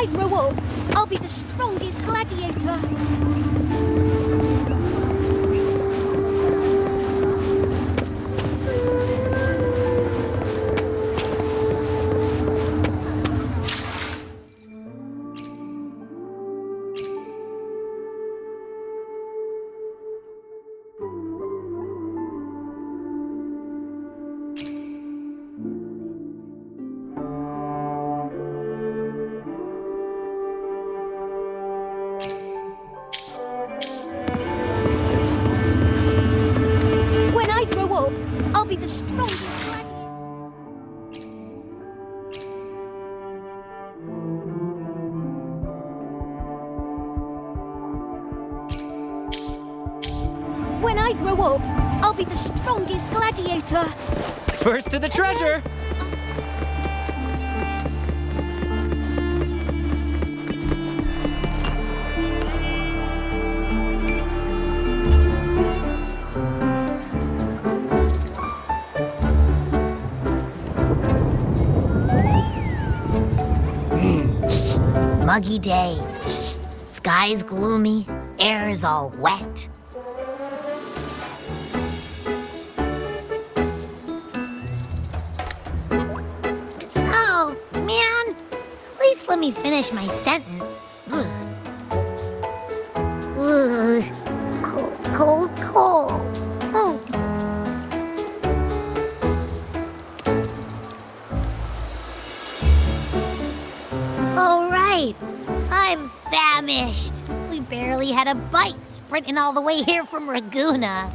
I grow up, I'll be the strongest gladiator. When I grow up, I'll be the strongest gladiator. When I grow up, I'll be the strongest gladiator. First to the treasure! Muggy day. Sky's gloomy, air's all wet. Oh, man. At least let me finish my sentence. Ugh. Ugh. Cold, cold, cold. Oh. All right. I'm famished. We barely had a bite sprinting all the way here from Ragusa.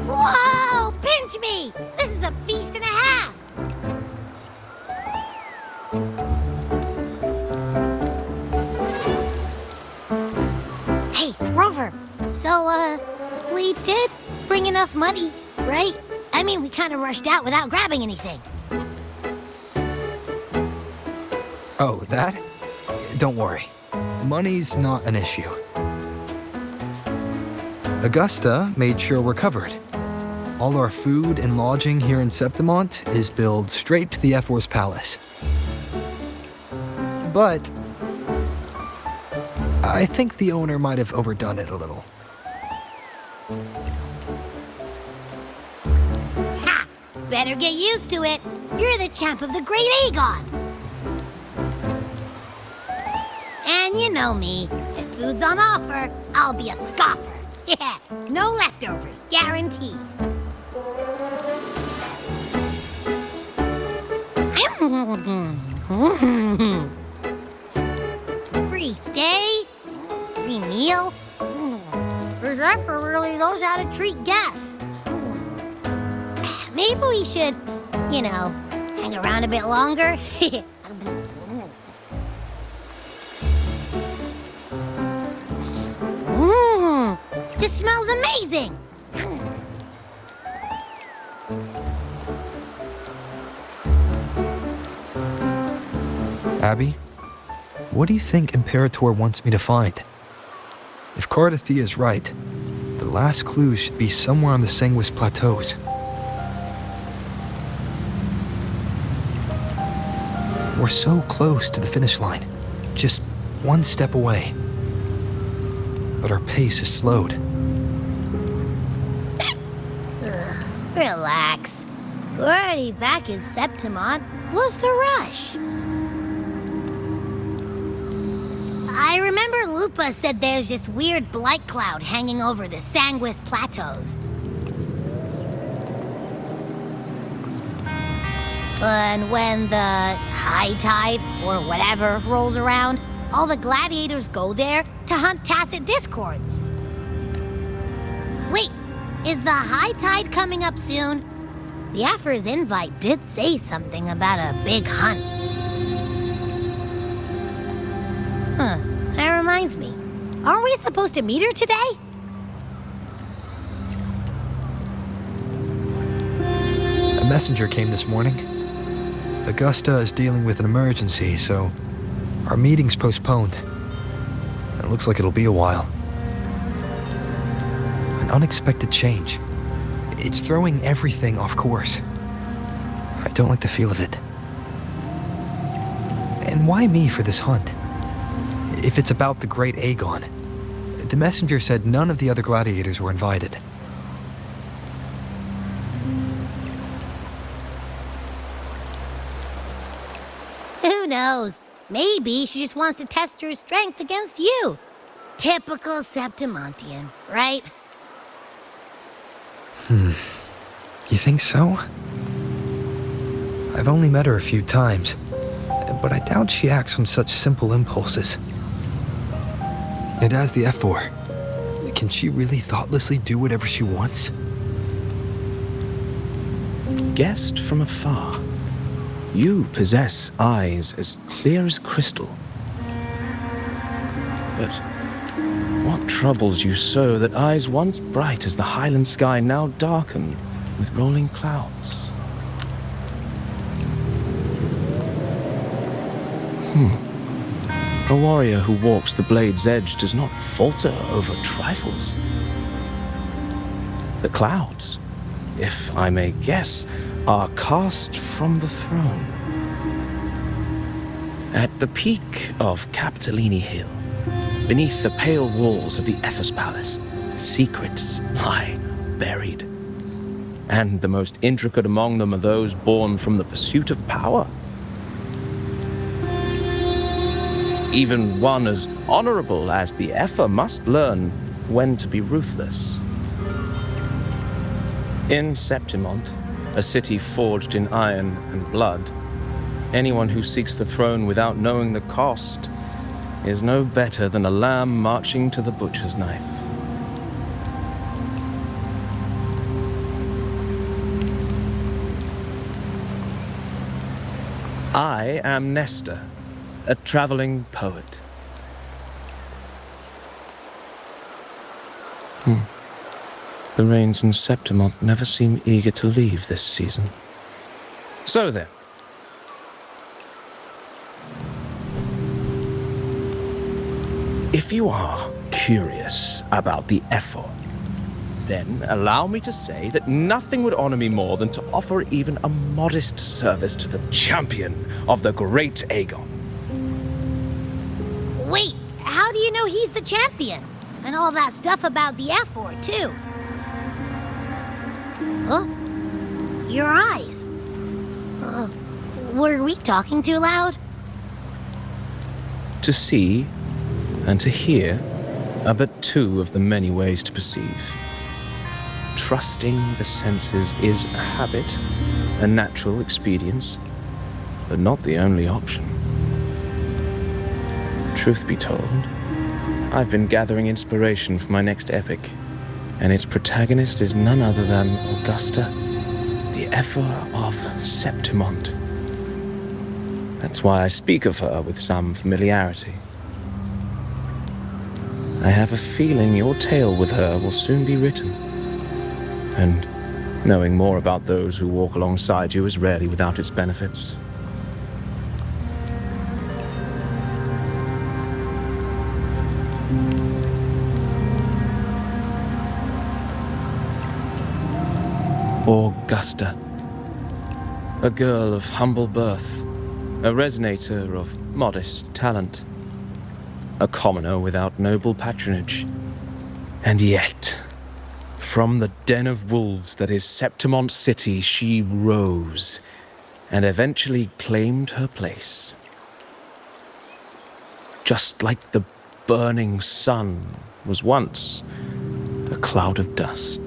Whoa! Pinch me! This is a feast and a half! Hey, Rover. So, we did bring enough money, right? I mean, we kind of rushed out without grabbing anything. Oh, that? Don't worry. Money's not an issue. Augusta made sure we're covered. All our food and lodging here in Septimont is billed straight to the F4's palace. But I think the owner might have overdone it a little. Ha! Better get used to it. You're the champ of the Great Aegon. And you know me. If food's on offer, I'll be a scoffer. Yeah, no leftovers, guaranteed. Free stay, free meal. The Zephyr really knows how to treat guests. Maybe we should, hang around a bit longer. This smells amazing! Abby, what do you think Imperator wants me to find? If Cardathea's right, the last clues should be somewhere on the Sanguis Plateaus. We're so close to the finish line, just one step away. But our pace is slowed. Relax. We're already back in Septimont. What's the rush? I remember Lupa said there's this weird blight cloud hanging over the Sanguis Plateaus. And when the high tide, or whatever, rolls around, all the gladiators go there to hunt tacit discords. Wait, is the high tide coming up soon? The Afra's invite did say something about a big hunt. Huh, that reminds me. Aren't we supposed to meet her today? A messenger came this morning. Augusta is dealing with an emergency, so our meeting's postponed. It looks like it'll be a while. An unexpected change. It's throwing everything off course. I don't like the feel of it. And why me for this hunt? If it's about the great Aegon, the messenger said none of the other gladiators were invited. Who knows? Maybe she just wants to test her strength against you. Typical Septimontian, right? You think so? I've only met her a few times, but I doubt she acts on such simple impulses. And as the F4, can she really thoughtlessly do whatever she wants? Guessed from afar, you possess eyes as clear as crystal. But what troubles you so that eyes once bright as the highland sky now darken with rolling clouds? A warrior who walks the blade's edge does not falter over trifles. The clouds, if I may guess, are cast from the throne. At the peak of Capitolini Hill, beneath the pale walls of the Ephes Palace, secrets lie buried. And the most intricate among them are those born from the pursuit of power. Even one as honorable as the Epher must learn when to be ruthless. In Septimont, a city forged in iron and blood, anyone who seeks the throne without knowing the cost is no better than a lamb marching to the butcher's knife. I am Nestor, a traveling poet. The rains in Septimont never seem eager to leave this season. So then, if you are curious about the Epher, then allow me to say that nothing would honor me more than to offer even a modest service to the champion of the great Aegon. Wait, how do you know he's the champion? And all that stuff about the F4, too. Huh? Your eyes. Were we talking too loud? To see and to hear are but two of the many ways to perceive. Trusting the senses is a habit, a natural expedience, but not the only option. Truth be told, I've been gathering inspiration for my next epic, and its protagonist is none other than Augusta, the Epher of Septimont. That's why I speak of her with some familiarity. I have a feeling your tale with her will soon be written, and knowing more about those who walk alongside you is rarely without its benefits. Augusta, a girl of humble birth, a resonator of modest talent, a commoner without noble patronage, and yet, from the den of wolves that is Septimont City, she rose and eventually claimed her place. Just like the burning sun was once a cloud of dust.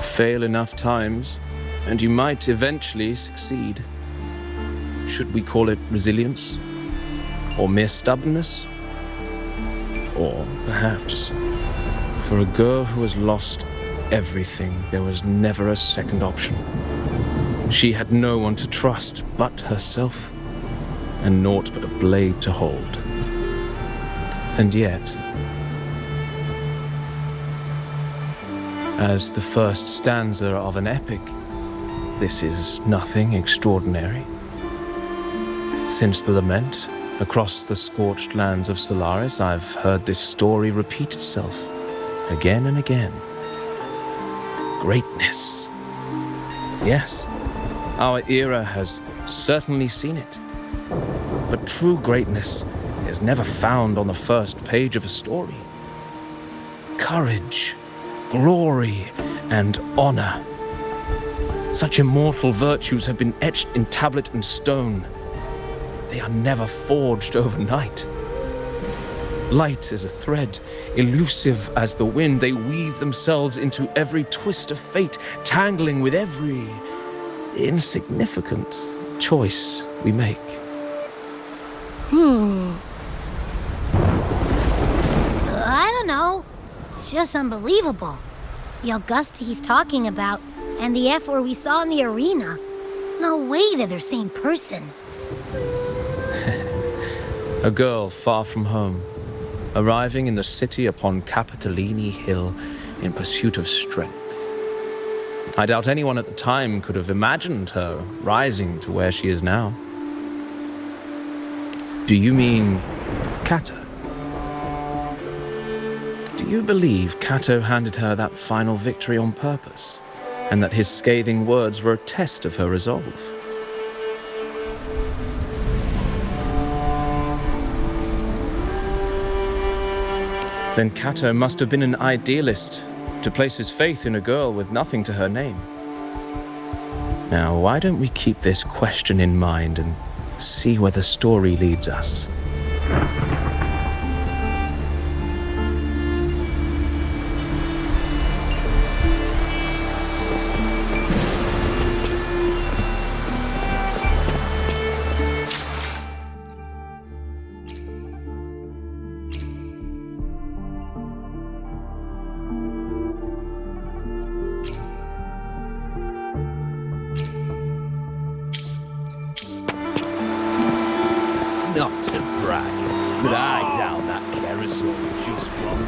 Fail enough times, and you might eventually succeed. Should we call it resilience? Or mere stubbornness? Or perhaps, for a girl who has lost everything, there was never a second option. She had no one to trust but herself, and naught but a blade to hold. And yet, as the first stanza of an epic, this is nothing extraordinary. Since the lament, across the scorched lands of Solaris, I've heard this story repeat itself, again and again. Greatness. Yes, our era has certainly seen it. But true greatness is never found on the first page of a story. Courage, glory, and honor. Such immortal virtues have been etched in tablet and stone. They are never forged overnight. Light as a thread, elusive as the wind, they weave themselves into every twist of fate, tangling with every insignificant choice we make. I don't know. It's just unbelievable. The Augusta he's talking about, and the F-word we saw in the arena. No way they're the same person. A girl far from home, arriving in the city upon Capitolini Hill in pursuit of strength. I doubt anyone at the time could have imagined her rising to where she is now. Do you mean Cato? Do you believe Cato handed her that final victory on purpose, and that his scathing words were a test of her resolve? Then Cato must have been an idealist to place his faith in a girl with nothing to her name. Now, why don't we keep this question in mind and see where the story leads us? Not to brag, but I doubt that carousel just wrong.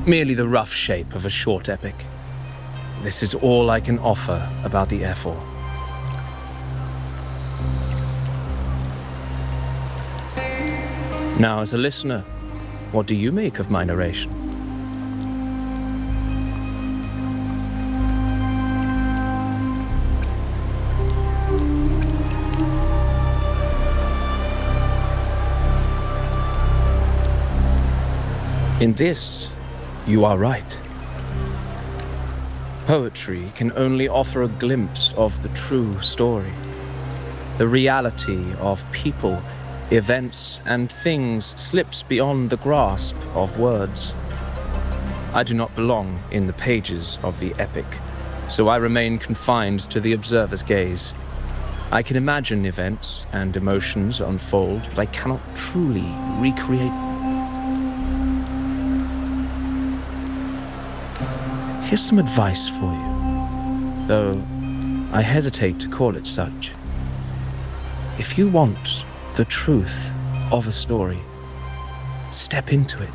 Merely the rough shape of a short epic. This is all I can offer about the F4. Now, as a listener, what do you make of my narration? In this, you are right. Poetry can only offer a glimpse of the true story, the reality of people, events, and things slips beyond the grasp of words. I do not belong in the pages of the epic, so I remain confined to the observer's gaze. I can imagine events and emotions unfold, but I cannot truly recreate them. Here's some advice for you, though I hesitate to call it such. If you want the truth of a story, step into it.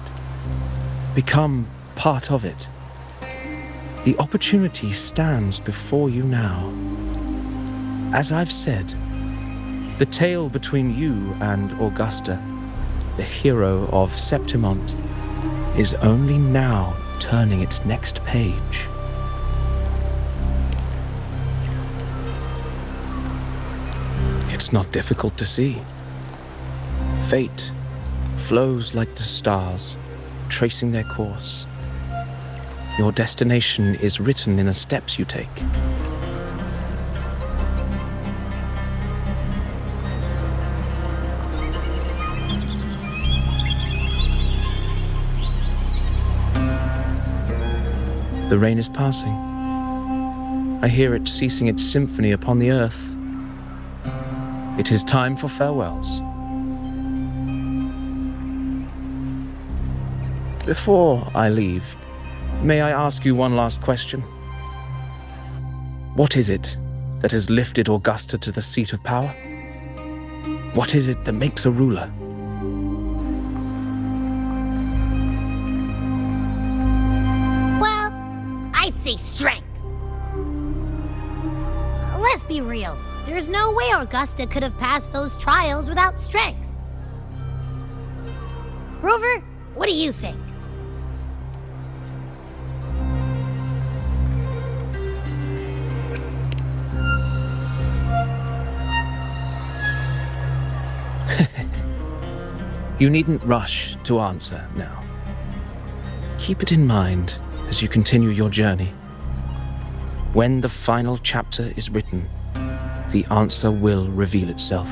Become part of it. The opportunity stands before you now. As I've said, the tale between you and Augusta, the hero of Septimont, is only now turning its next page. It's not difficult to see. Fate flows like the stars, tracing their course. Your destination is written in the steps you take. The rain is passing. I hear it ceasing its symphony upon the earth. It is time for farewells. Before I leave, may I ask you one last question? What is it that has lifted Augusta to the seat of power? What is it that makes a ruler? I'd say strength. Let's be real. There's no way Augusta could have passed those trials without strength. Rover, what do you think? You needn't rush to answer now. Keep it in mind as you continue your journey. When the final chapter is written, the answer will reveal itself.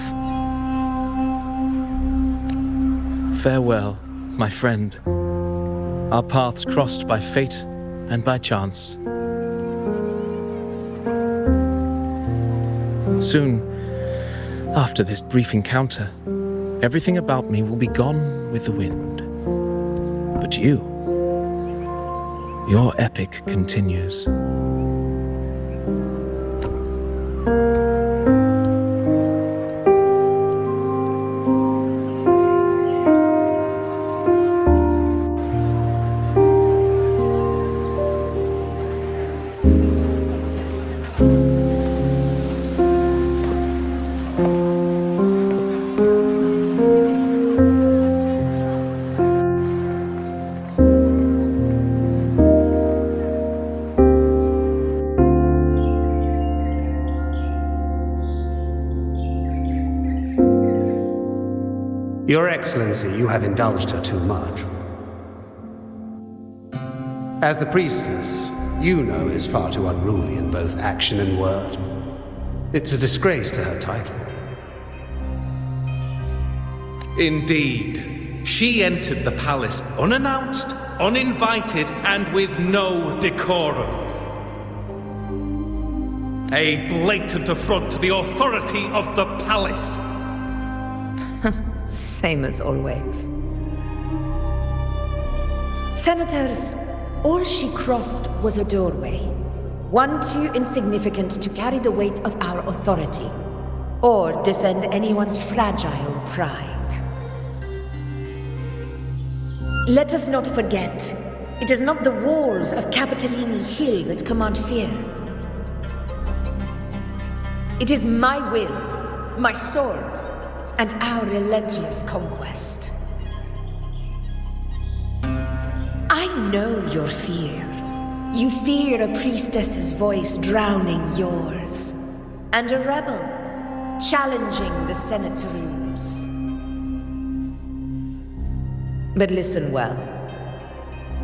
Farewell, my friend. Our paths crossed by fate and by chance. Soon, after this brief encounter, everything about me will be gone with the wind. But you, your epic continues. Your Excellency, you have indulged her too much. As the priestess, Yuno is far too unruly in both action and word. It's a disgrace to her title. Indeed. She entered the palace unannounced, uninvited, and with no decorum. A blatant affront to the authority of the palace. Same as always. Senators, all she crossed was a doorway. One too insignificant to carry the weight of our authority, or defend anyone's fragile pride. Let us not forget, It is not the walls of Capitolini Hill that command fear. It is my will, my sword, and our relentless conquest. I know your fear. You fear a priestess's voice drowning yours, and a rebel challenging the Senate's rules. But listen well.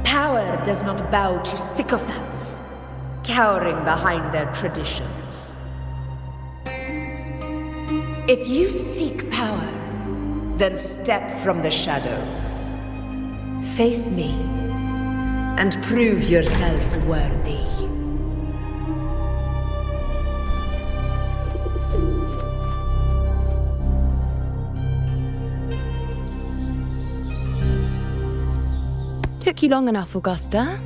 Power does not bow to sycophants, cowering behind their traditions. If you seek power, then step from the shadows. Face me, and prove yourself worthy. Took you long enough, Augusta.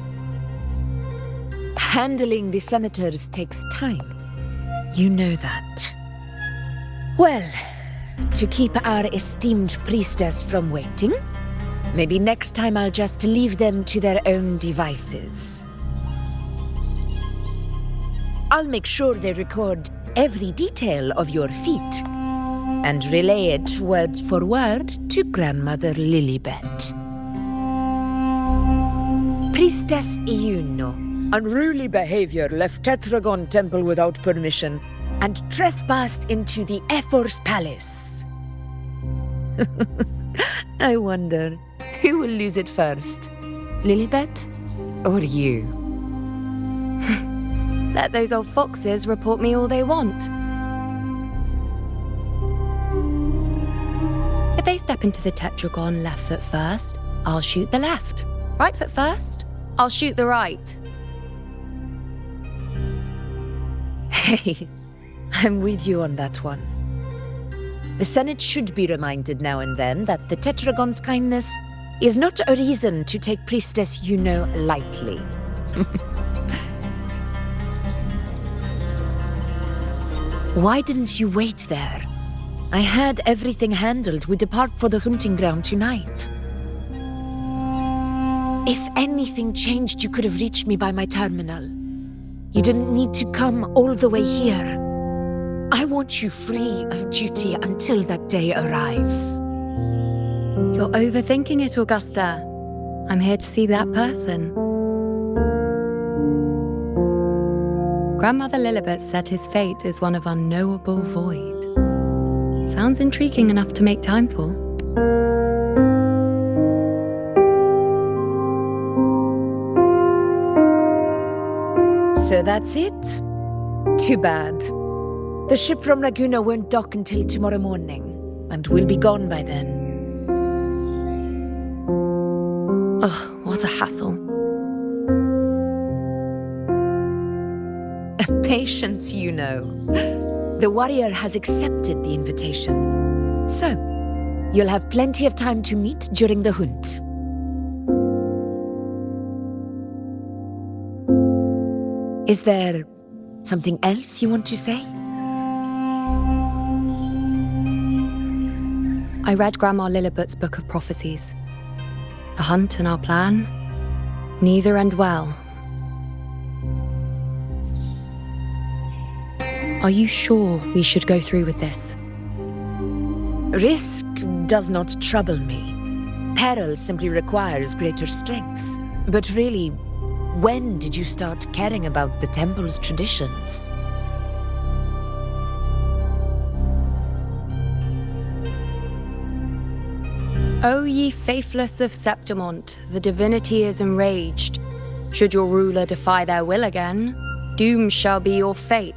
Handling the senators takes time. You know that. Well, to keep our esteemed priestess from waiting, maybe next time I'll just leave them to their own devices. I'll make sure they record every detail of your feat and relay it word for word to Grandmother Lilibet. Priestess Iuno, unruly behavior, left Tetragon Temple without permission and trespassed into the Ephor's palace. I wonder, who will lose it first? Lilibet or you? Let those old foxes report me all they want. If they step into the tetragon left foot first, I'll shoot the left. Right foot first, I'll shoot the right. Hey, I'm with you on that one. The Senate should be reminded now and then that the Tetragon's kindness is not a reason to take Priestess Yuno lightly. Why didn't you wait there? I had everything handled. We depart for the hunting ground tonight. If anything changed, you could have reached me by my terminal. You didn't need to come all the way here. I want you free of duty until that day arrives. You're overthinking it, Augusta. I'm here to see that person. Grandmother Lilibet said his fate is one of unknowable void. Sounds intriguing enough to make time for. So that's it? Too bad. The ship from Laguna won't dock until tomorrow morning, and we'll be gone by then. Ugh, what a hassle. Patience, you know. The warrior has accepted the invitation. So, you'll have plenty of time to meet during the hunt. Is there something else you want to say? I read Grandma Lilibet's Book of Prophecies. The hunt and our plan, neither end well. Are you sure we should go through with this? Risk does not trouble me. Peril simply requires greater strength. But really, when did you start caring about the temple's traditions? O ye faithless of Septimont, the divinity is enraged. Should your ruler defy their will again, doom shall be your fate.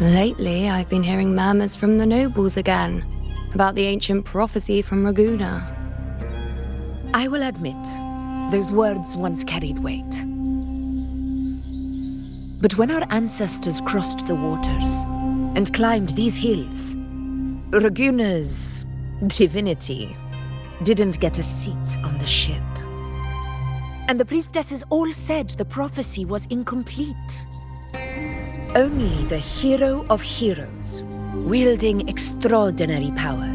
Lately, I've been hearing murmurs from the nobles again about the ancient prophecy from Raguna. I will admit, those words once carried weight. But when our ancestors crossed the waters and climbed these hills, Raguna's divinity didn't get a seat on the ship. And the priestesses all said the prophecy was incomplete. Only the hero of heroes, wielding extraordinary power,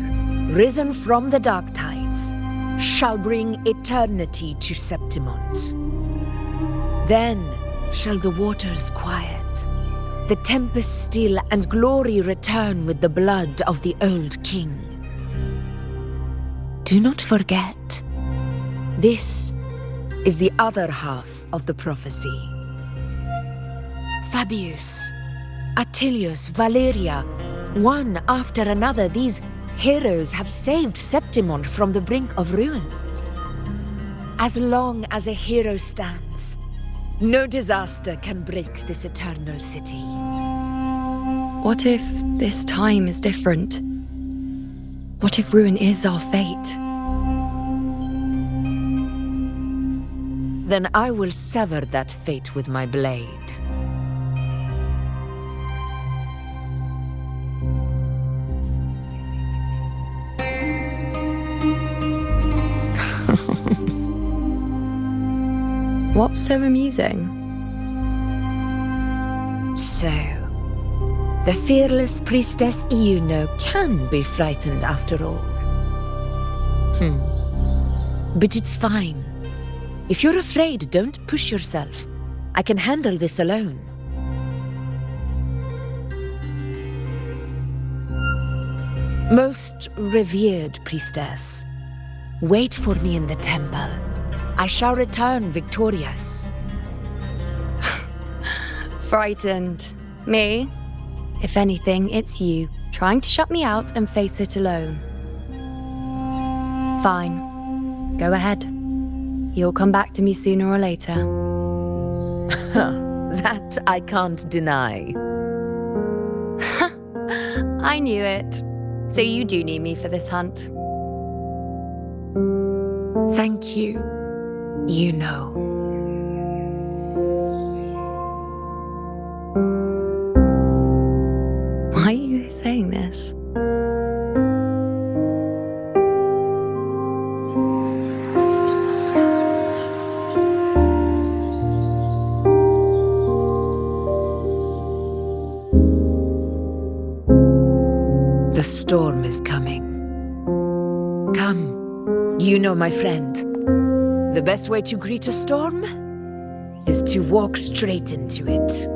risen from the dark tides, shall bring eternity to Septimont. Then shall the waters quiet, the tempest still, and glory return with the blood of the old king. Do not forget, this is the other half of the prophecy. Fabius, Attilius, Valeria, one after another, these heroes have saved Septimont from the brink of ruin. As long as a hero stands, no disaster can break this eternal city. What if this time is different? What if ruin is our fate? Then I will sever that fate with my blade. What's so amusing? So, the fearless priestess Iuno can be frightened after all. But it's fine. If you're afraid, don't push yourself. I can handle this alone. Most revered priestess, wait for me in the temple. I shall return victorious. Frightened. Me? If anything, it's you, trying to shut me out and face it alone. Fine. Go ahead. You'll come back to me sooner or later. That I can't deny. I knew it. So you do need me for this hunt. Thank you. You know. Why are you saying this? The storm is coming. Come, you know, my friend. The best way to greet a storm is to walk straight into it.